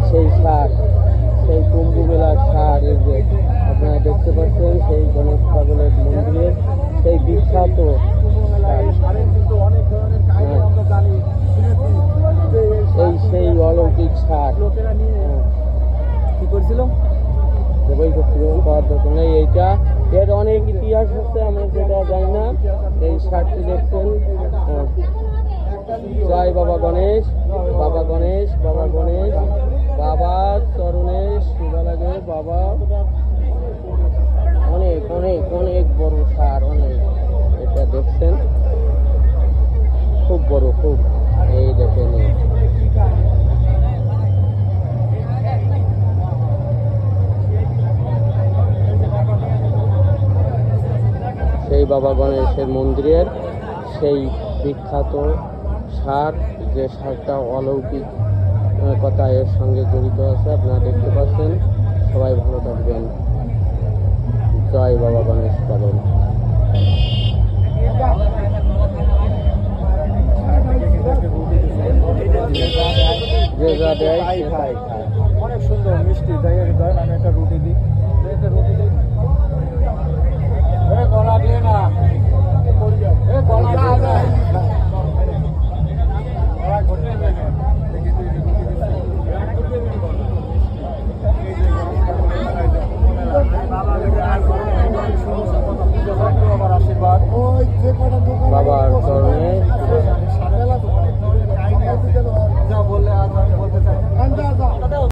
সেই সার, সেই কুম্ভ মেলার সার, এই যে আপনারা দেখতে পাচ্ছেন সেই গণেশ পাগলের মন্দিরের সেই বিখ্যাত এই সেই অলৌকিক সার। কি করছিল এইটা, এর অনেক ইতিহাস আছে, আমরা যেটা জানি না। এই সারটি দেখছেন। জয় বাবা গণেশ, বাবা গণেশ, বাবা গণেশ, বাবার চরণে সেবা লাগে। বাবা অনেক অনেক অনেক বড় সার, অনেক। এটা দেখছেন খুব বড়, খুব। এই দেখেন সেই বাবা গণেশের মন্দিরের সেই বিখ্যাত সার, যে সারটা অলৌকিক কথা এর সঙ্গে জড়িত আছে, আপনারা দেখতে পাচ্ছেন। সবাই ভালো থাকবেন। জয় বাবা গণেশ পাগল। যে যা দেয় অনেক সুন্দর মিষ্টি। তাই আমি একটা রুটি দিই, একটা রুটি